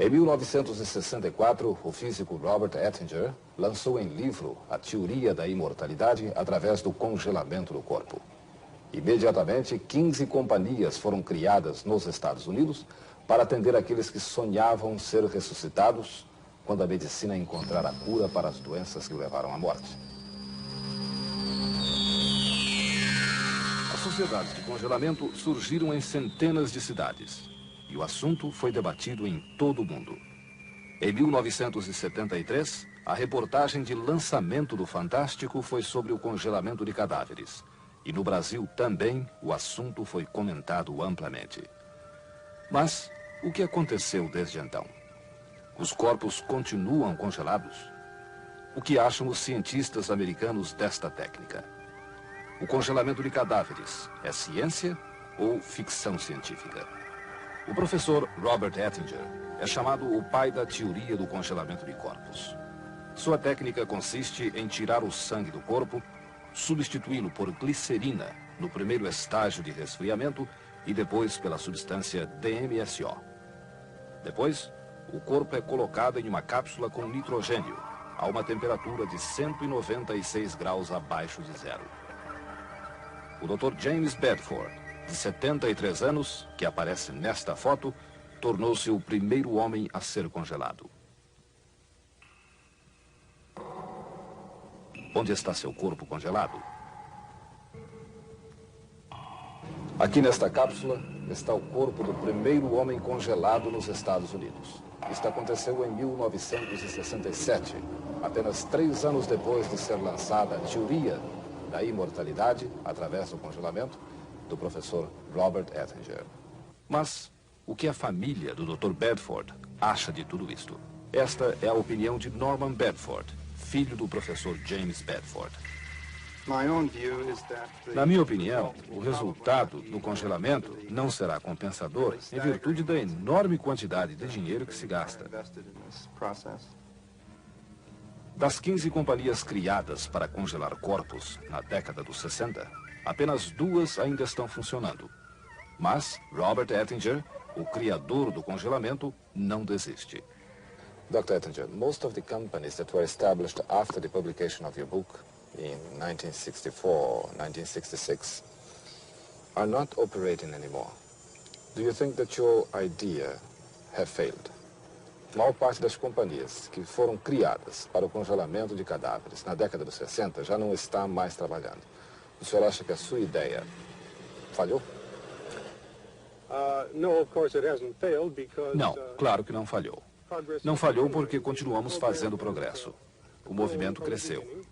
Em 1964, o físico Robert Ettinger lançou em livro a teoria da imortalidade através do congelamento do corpo. Imediatamente, 15 companhias foram criadas nos Estados Unidos para atender aqueles que sonhavam ser ressuscitados quando a medicina encontrar a cura para as doenças que levaram à morte. As sociedades de congelamento surgiram em centenas de cidades e o assunto foi debatido em todo o mundo. Em 1973, a reportagem de lançamento do Fantástico foi sobre o congelamento de cadáveres. E no Brasil também o assunto foi comentado amplamente. Mas o que aconteceu desde então? Os corpos continuam congelados? O que acham os cientistas americanos desta técnica? O congelamento de cadáveres é ciência ou ficção científica? O professor Robert Ettinger é chamado o pai da teoria do congelamento de corpos. Sua técnica consiste em tirar o sangue do corpo, substituí-lo por glicerina no primeiro estágio de resfriamento e depois pela substância DMSO. Depois, o corpo é colocado em uma cápsula com nitrogênio a uma temperatura de 196 graus abaixo de zero. O Dr. James Bedford, de 73 anos, que aparece nesta foto, tornou-se o primeiro homem a ser congelado. Onde está seu corpo congelado? Aqui nesta cápsula está o corpo do primeiro homem congelado nos Estados Unidos. Isto aconteceu em 1967, apenas 3 anos depois de ser lançada a teoria da imortalidade através do congelamento do professor Robert Ettinger. Mas o que a família do Dr. Bedford acha de tudo isto? Esta é a opinião de Norman Bedford, filho do professor James Bedford. Na minha opinião, o resultado do congelamento não será compensador em virtude da enorme quantidade de dinheiro que se gasta. Das 15 companhias criadas para congelar corpos na década dos 60, apenas 2 ainda estão funcionando. Mas Robert Ettinger, o criador do congelamento, não desiste. Dr. Ettinger, most of the companies that were established after the publication of your book in 1964, 1966 are not operating anymore. Do you think that your idea have failed? A maior parte das companhias que foram criadas para o congelamento de cadáveres na década dos 60 já não está mais trabalhando. O senhor acha que a sua ideia falhou? Não, claro que não falhou. Não falhou porque continuamos fazendo progresso. O movimento cresceu.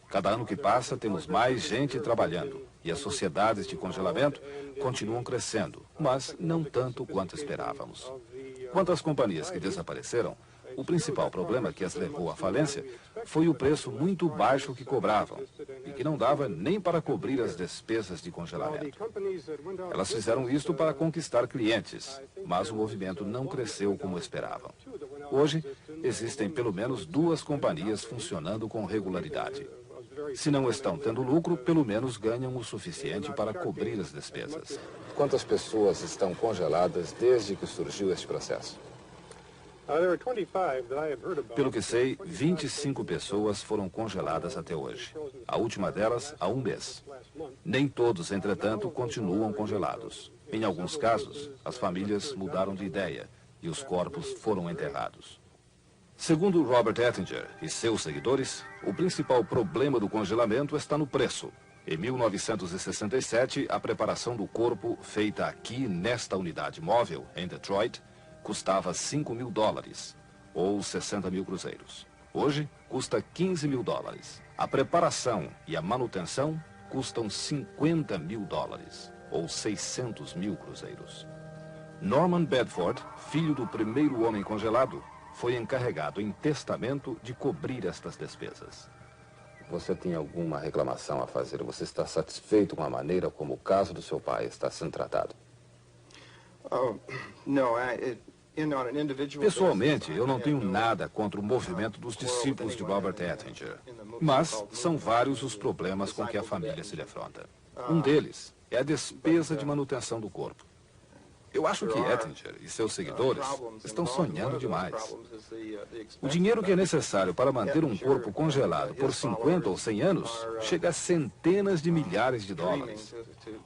Cada ano que passa, temos mais gente trabalhando. E as sociedades de congelamento continuam crescendo, mas não tanto quanto esperávamos. Quanto às companhias que desapareceram, o principal problema que as levou à falência foi o preço muito baixo que cobravam e que não dava nem para cobrir as despesas de congelamento. Elas fizeram isto para conquistar clientes, mas o movimento não cresceu como esperavam. Hoje, existem pelo menos 2 companhias funcionando com regularidade. Se não estão tendo lucro, pelo menos ganham o suficiente para cobrir as despesas. Quantas pessoas estão congeladas desde que surgiu este processo? Pelo que sei, 25 pessoas foram congeladas até hoje. A última delas há 1 mês. Nem todos, entretanto, continuam congelados. Em alguns casos, as famílias mudaram de ideia e os corpos foram enterrados. Segundo Robert Ettinger e seus seguidores, o principal problema do congelamento está no preço. Em 1967, a preparação do corpo feita aqui nesta unidade móvel, em Detroit, custava $5.000, ou 60 mil cruzeiros. Hoje, custa $15 mil. A preparação e a manutenção custam $50 mil, ou 600 mil cruzeiros. Norman Bedford, filho do primeiro homem congelado, foi encarregado em testamento de cobrir estas despesas. Você tem alguma reclamação a fazer? Você está satisfeito com a maneira como o caso do seu pai está sendo tratado? Pessoalmente, eu não tenho nada contra o movimento dos discípulos de Robert Ettinger. Mas são vários os problemas com que a família se defronta. Um deles é a despesa de manutenção do corpo. Eu acho que Ettinger e seus seguidores estão sonhando demais. O dinheiro que é necessário para manter um corpo congelado por 50 ou 100 anos chega a centenas de milhares de dólares.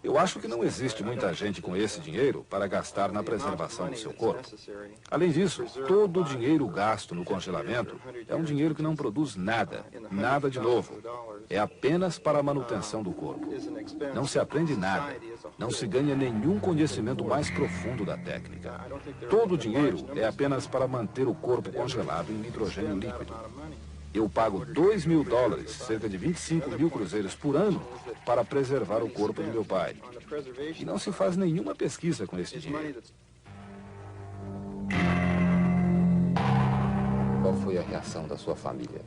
Eu acho que não existe muita gente com esse dinheiro para gastar na preservação do seu corpo. Além disso, todo o dinheiro gasto no congelamento é um dinheiro que não produz nada, nada de novo. É apenas para a manutenção do corpo. Não se aprende nada, não se ganha nenhum conhecimento mais profundo da técnica. Todo o dinheiro é apenas para manter o corpo congelado em nitrogênio líquido. Eu pago $2.000, cerca de 25 mil cruzeiros por ano, para preservar o corpo do meu pai. E não se faz nenhuma pesquisa com esse dinheiro. Qual foi a reação da sua família?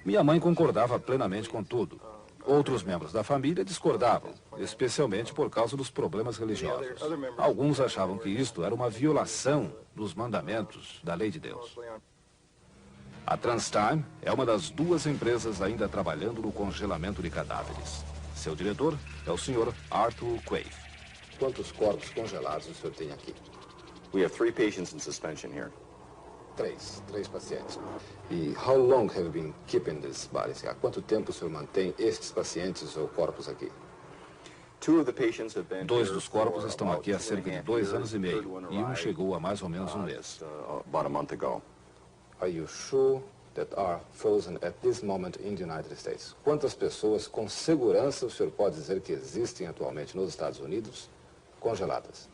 Minha mãe concordava plenamente com tudo. Outros membros da família discordavam, especialmente por causa dos problemas religiosos. Alguns achavam que isto era uma violação dos mandamentos da lei de Deus. A TransTime é uma das 2 empresas ainda trabalhando no congelamento de cadáveres. Seu diretor é o Sr. Arthur Quaife. Quantos corpos congelados o senhor tem aqui? We have 3 patients in suspension here. 3 pacientes. E how long have you been keeping these bodies? Há quanto tempo o senhor mantém estes pacientes ou corpos aqui? 2 dos corpos estão aqui há cerca de 2 anos e meio, e um chegou há mais ou menos um mês. About a month ago. Are you sure that are frozen at this moment in the United States? Quantas pessoas com segurança o senhor pode dizer que existem atualmente nos Estados Unidos congeladas?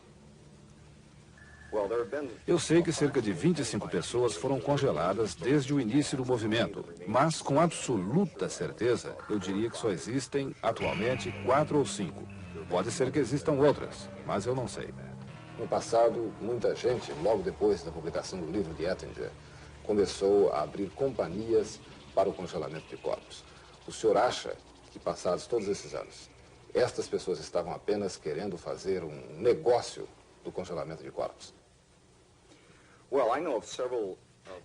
Eu sei que cerca de 25 pessoas foram congeladas desde o início do movimento, mas com absoluta certeza, eu diria que só existem atualmente 4 ou 5. Pode ser que existam outras, mas eu não sei. No passado, muita gente, logo depois da publicação do livro de Ettinger, começou a abrir companhias para o congelamento de corpos. O senhor acha que, passados todos esses anos, estas pessoas estavam apenas querendo fazer um negócio do congelamento de corpos?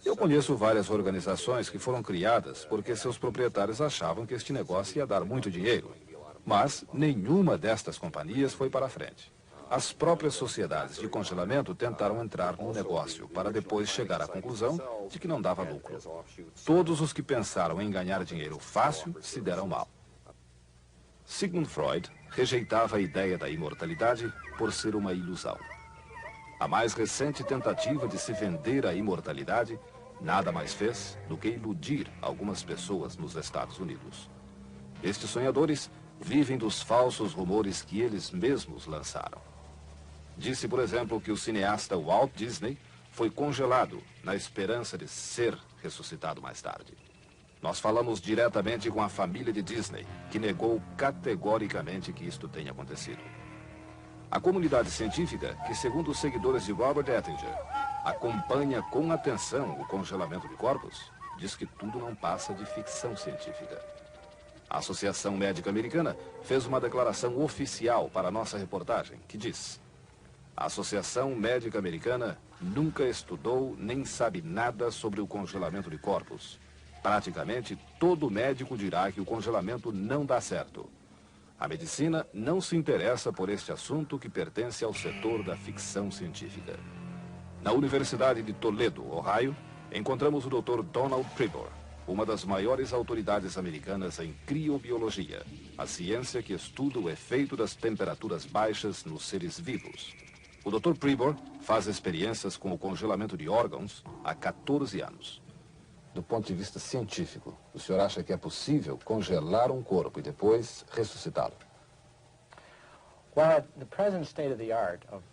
Eu conheço várias organizações que foram criadas porque seus proprietários achavam que este negócio ia dar muito dinheiro. Mas nenhuma destas companhias foi para a frente. As próprias sociedades de congelamento tentaram entrar no negócio para depois chegar à conclusão de que não dava lucro. Todos os que pensaram em ganhar dinheiro fácil se deram mal. Sigmund Freud rejeitava a ideia da imortalidade por ser uma ilusão. A mais recente tentativa de se vender a imortalidade nada mais fez do que iludir algumas pessoas nos Estados Unidos. Estes sonhadores vivem dos falsos rumores que eles mesmos lançaram. Disse, por exemplo, que o cineasta Walt Disney foi congelado na esperança de ser ressuscitado mais tarde. Nós falamos diretamente com a família de Disney, que negou categoricamente que isto tenha acontecido. A comunidade científica, que segundo os seguidores de Robert Ettinger, acompanha com atenção o congelamento de corpos, diz que tudo não passa de ficção científica. A Associação Médica Americana fez uma declaração oficial para a nossa reportagem, que diz: a Associação Médica Americana nunca estudou nem sabe nada sobre o congelamento de corpos. Praticamente todo médico dirá que o congelamento não dá certo. A medicina não se interessa por este assunto que pertence ao setor da ficção científica. Na Universidade de Toledo, Ohio, encontramos o Dr. Donald Pribor, uma das maiores autoridades americanas em criobiologia, a ciência que estuda o efeito das temperaturas baixas nos seres vivos. O Dr. Pribor faz experiências com o congelamento de órgãos há 14 anos. Do ponto de vista científico, o senhor acha que é possível congelar um corpo e depois ressuscitá-lo?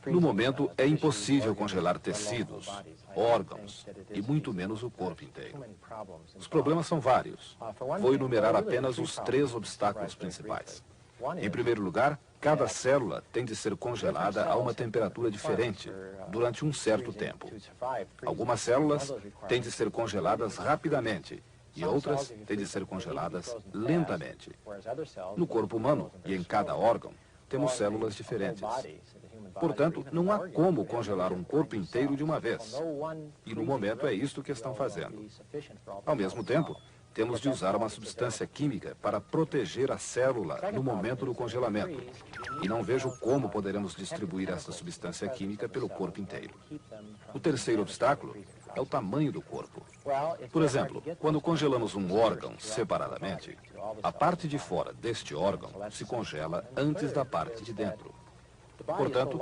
No momento, é impossível congelar tecidos, órgãos e muito menos o corpo inteiro. Os problemas são vários. Vou enumerar apenas os 3 obstáculos principais. Em primeiro lugar, cada célula tem de ser congelada a uma temperatura diferente durante um certo tempo. Algumas células têm de ser congeladas rapidamente e outras têm de ser congeladas lentamente. No corpo humano e em cada órgão, temos células diferentes. Portanto, não há como congelar um corpo inteiro de uma vez. E no momento é isto que estão fazendo. Ao mesmo tempo, temos de usar uma substância química para proteger a célula no momento do congelamento. E não vejo como poderemos distribuir essa substância química pelo corpo inteiro. O terceiro obstáculo é o tamanho do corpo. Por exemplo, quando congelamos um órgão separadamente, a parte de fora deste órgão se congela antes da parte de dentro. Portanto,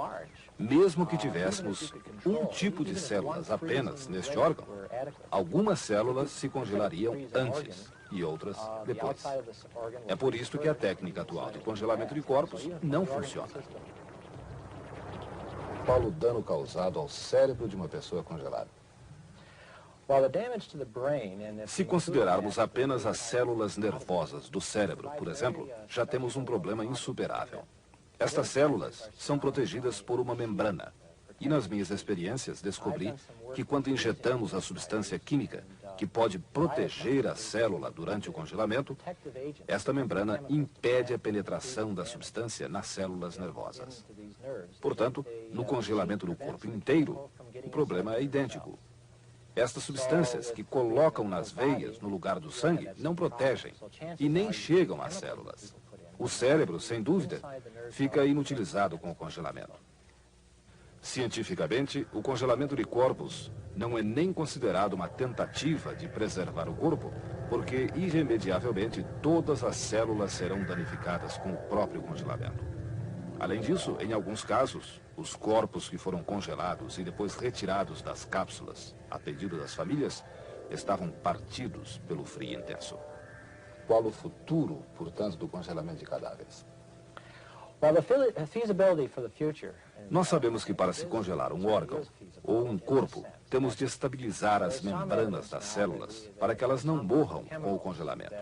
mesmo que tivéssemos um tipo de células apenas neste órgão, algumas células se congelariam antes e outras depois. É por isso que a técnica atual de congelamento de corpos não funciona. Qual o dano causado ao cérebro de uma pessoa congelada? Se considerarmos apenas as células nervosas do cérebro, por exemplo, já temos um problema insuperável. Estas células são protegidas por uma membrana. E nas minhas experiências descobri que quando injetamos a substância química que pode proteger a célula durante o congelamento, esta membrana impede a penetração da substância nas células nervosas. Portanto, no congelamento do corpo inteiro, o problema é idêntico. Estas substâncias que colocam nas veias no lugar do sangue não protegem e nem chegam às células. O cérebro, sem dúvida, fica inutilizado com o congelamento. Cientificamente, o congelamento de corpos não é nem considerado uma tentativa de preservar o corpo, porque, irremediavelmente, todas as células serão danificadas com o próprio congelamento. Além disso, em alguns casos, os corpos que foram congelados e depois retirados das cápsulas, a pedido das famílias, estavam partidos pelo frio intenso. Qual o futuro, portanto, do congelamento de cadáveres? Nós sabemos que para se congelar um órgão ou um corpo, temos de estabilizar as membranas das células para que elas não morram com o congelamento.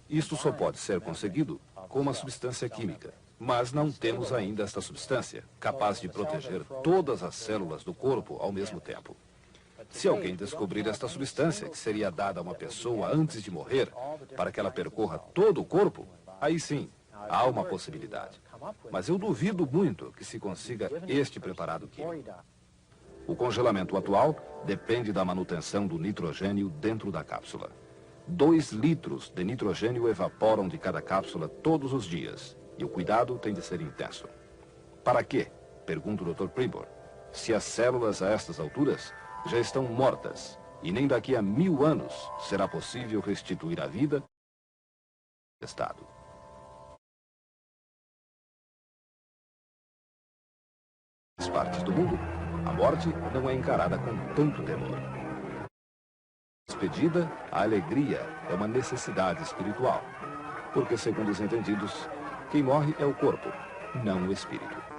Isto só pode ser conseguido com uma substância química, mas não temos ainda esta substância capaz de proteger todas as células do corpo ao mesmo tempo. Se alguém descobrir esta substância, que seria dada a uma pessoa antes de morrer, para que ela percorra todo o corpo, aí sim, há uma possibilidade. Mas eu duvido muito que se consiga este preparado químico. O congelamento atual depende da manutenção do nitrogênio dentro da cápsula. 2 litros de nitrogênio evaporam de cada cápsula todos os dias, e o cuidado tem de ser intenso. Para quê? Pergunta o Dr. Pribor. Se as células a estas alturas já estão mortas, e nem daqui a 1000 anos será possível restituir a vida ao estado. Nas partes do mundo, a morte não é encarada com tanto temor. Despedida, a alegria é uma necessidade espiritual, porque, segundo os entendidos, quem morre é o corpo, não o espírito.